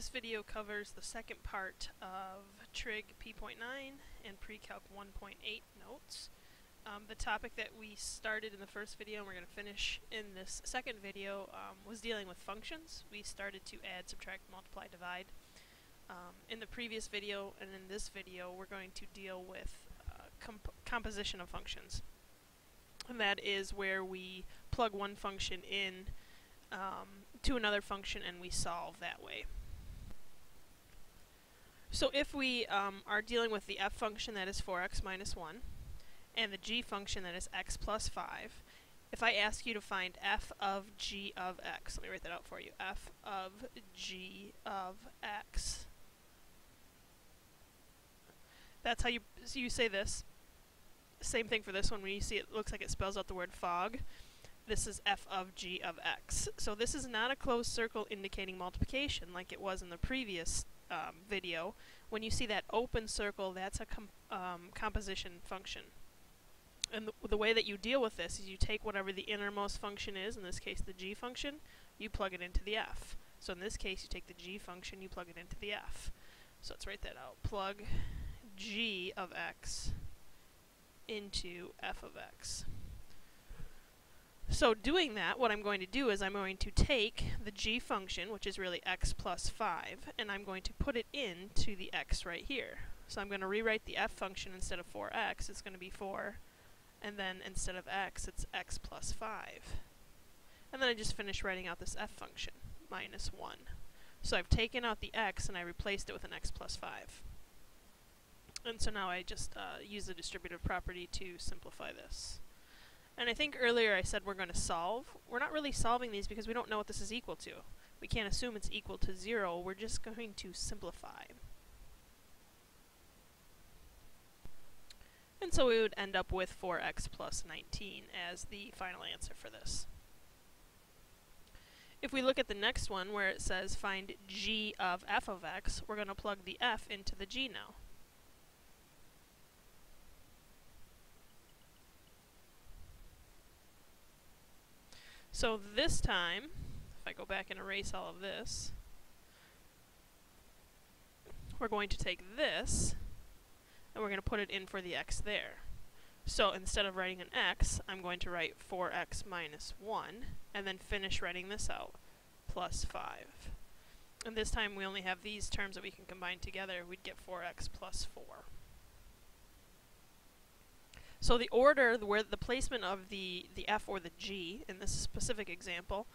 This video covers the second part of Trig P.9 and Pre-Calc 1.8 notes. The topic that we started in the first video and we're going to finish in this second video was dealing with functions. We started to add, subtract, multiply, divide. In the previous video and in this video we're going to deal with composition of functions. And that is where we plug one function in to another function and we solve that way. So if we are dealing with the f function that is 4x minus 1 and the g function that is x plus 5, if I ask you to find f of g of x, let me write that out for you, f of g of x. That's how you say this. Same thing for this one. When you see it looks like it spells out the word fog, this is f of g of x. So this is not a closed circle indicating multiplication like it was in the previous video. When you see that open circle, that's a composition function. And the way that you deal with this is you take whatever the innermost function is, in this case the g function, you plug it into the f. So in this case you take the g function, you plug it into the f. So let's write that out. Plug g of x into f of x. So doing that, what I'm going to do is I'm going to take the g function, which is really x plus 5, and I'm going to put it into the x right here. So I'm going to rewrite the f function. Instead of 4x, it's going to be 4, and then instead of x, it's x plus 5. And then I just finish writing out this f function, minus 1. So I've taken out the x and I replaced it with an x plus 5. And so now I just use the distributive property to simplify this. And I think earlier I said we're going to solve. We're not really solving these because we don't know what this is equal to. We can't assume it's equal to 0. We're just going to simplify. And so we would end up with 4x plus 19 as the final answer for this. If we look at the next one where it says find g of f of x, we're going to plug the f into the g now. So this time, if I go back and erase all of this, we're going to take this and we're going to put it in for the x there. So instead of writing an x, I'm going to write 4x minus 1 and then finish writing this out, plus 5. And this time we only have these terms that we can combine together. We'd get 4x plus 4. So the order, where the placement of the f or the g in this specific example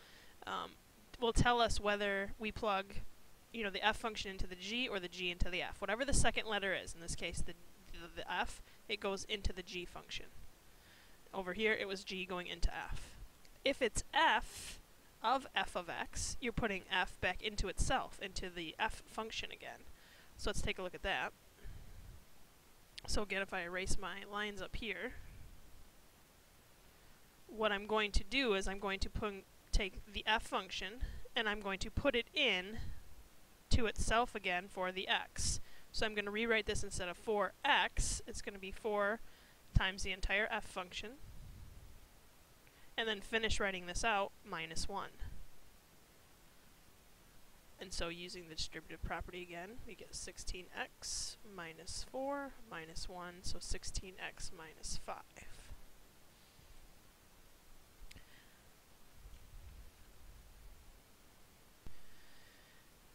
will tell us whether we plug, the f function into the g or the g into the f. Whatever the second letter is, in this case the f, it goes into the g function. Over here it was g going into f. If it's f of x, you're putting f back into itself, into the f function again. So let's take a look at that. So again, if I erase my lines up here, what I'm going to do is I'm going to take the f function and I'm going to put it in to itself again for the x. So I'm going to rewrite this. Instead of 4x, it's going to be 4 times the entire f function, and then finish writing this out, minus 1. And so using the distributive property again, we get 16x minus 4 minus 1, so 16x minus 5.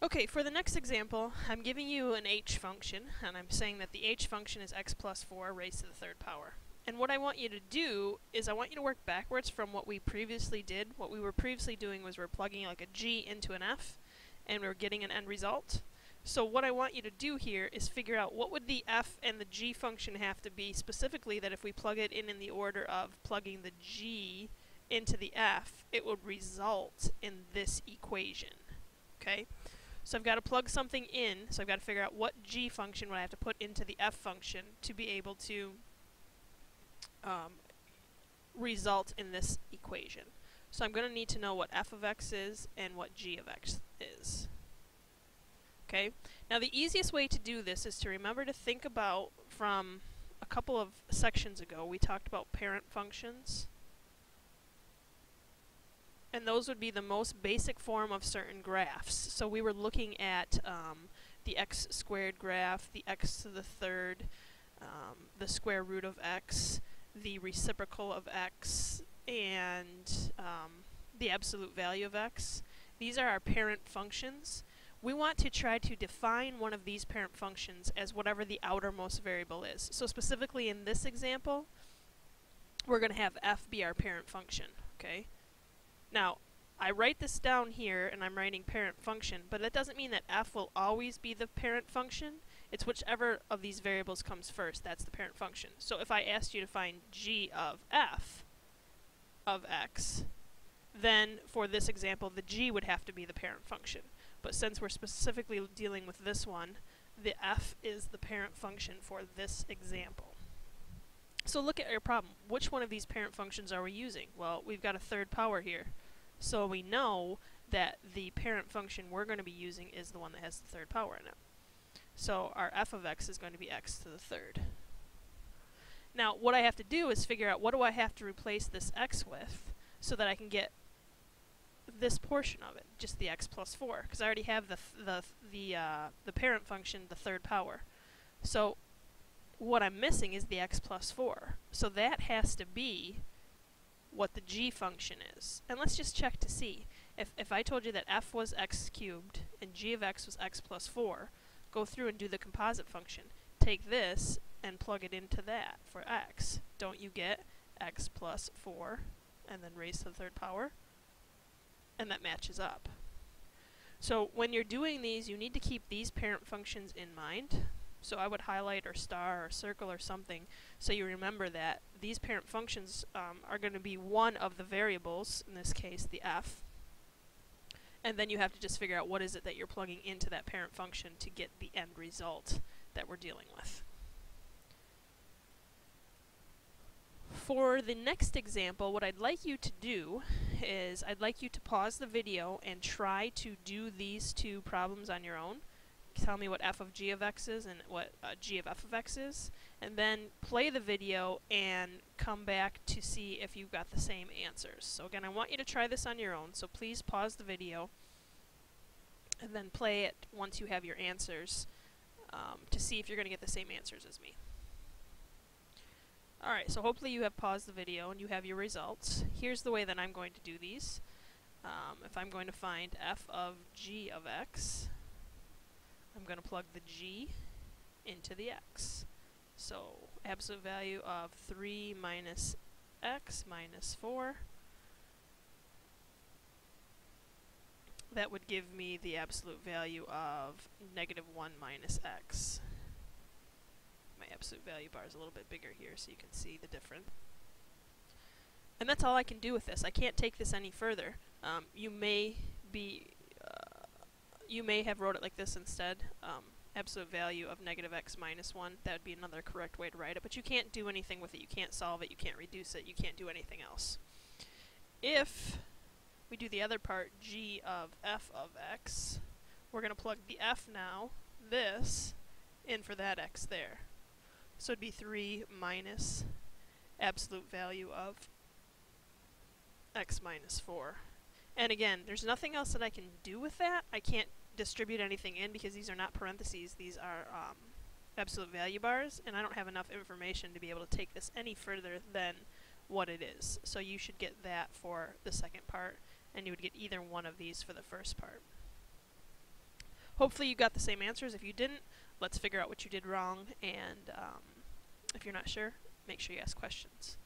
Okay, for the next example, I'm giving you an h function, and I'm saying that the h function is x plus 4 raised to the third power. And what I want you to do is I want you to work backwards from what we previously did. What we were previously doing was we're plugging like a g into an f, and we're getting an end result. So what I want you to do here is figure out what would the f and the g function have to be specifically, that if we plug it in the order of plugging the g into the f, it would result in this equation. Okay? So I've got to plug something in, so I've got to figure out what g function would I have to put into the f function to be able to result in this equation. So I'm going to need to know what f of x is and what g of x is. Okay? Now the easiest way to do this is to remember to think about, from a couple of sections ago, we talked about parent functions. And those would be the most basic form of certain graphs. So we were looking at the x squared graph, the x to the third, the square root of x, the reciprocal of x, and the absolute value of x. These are our parent functions. We want to try to define one of these parent functions as whatever the outermost variable is. So specifically in this example, we're going to have f be our parent function, okay? Now, I write this down here and I'm writing parent function, but that doesn't mean that f will always be the parent function. It's whichever of these variables comes first, that's the parent function. So if I asked you to find g of f of x, then for this example, the g would have to be the parent function. But since we're specifically dealing with this one, the f is the parent function for this example. So look at your problem. Which one of these parent functions are we using? Well, we've got a third power here. So we know that the parent function we're going to be using is the one that has the third power in it. So our f of x is going to be x to the third. Now, what I have to do is figure out what do I have to replace this x with so that I can get this portion of it, just the x plus 4, because I already have the parent function, the third power. So what I'm missing is the x plus 4. So that has to be what the g function is. And let's just check to see. If I told you that f was x cubed and g of x was x plus 4, go through and do the composite function. Take this and plug it into that for x. Don't you get x plus 4 and then raised to the third power? And that matches up. So when you're doing these, you need to keep these parent functions in mind. So I would highlight or star or circle or something so you remember that these parent functions are going to be one of the variables, in this case the f, and then you have to just figure out what is it that you're plugging into that parent function to get the end result that we're dealing with. For the next example, what I'd like you to do is I'd like you to pause the video and try to do these two problems on your own. Tell me what f of g of x is and what g of f of x is, and then play the video and come back to see if you've got the same answers. So again, I want you to try this on your own, so please pause the video and then play it once you have your answers to see if you're going to get the same answers as me. Alright, so hopefully you have paused the video and you have your results. Here's the way that I'm going to do these. If I'm going to find f of g of x, I'm going to plug the g into the x. So absolute value of 3 minus x minus 4. That would give me the absolute value of negative 1 minus x. My absolute value bar is a little bit bigger here so you can see the difference. And that's all I can do with this. I can't take this any further. You may have wrote it like this instead. Absolute value of negative x minus 1. That would be another correct way to write it. But you can't do anything with it. You can't solve it. You can't reduce it. You can't do anything else. If we do the other part, g of f of x, we're going to plug the f now, this, in for that x there. So it'd be 3 minus absolute value of x minus 4. And again, there's nothing else that I can do with that. I can't distribute anything in because these are not parentheses. These are absolute value bars, and I don't have enough information to be able to take this any further than what it is. So you should get that for the second part, and you would get either one of these for the first part. Hopefully you got the same answers. If you didn't, let's figure out what you did wrong, and if you're not sure, make sure you ask questions.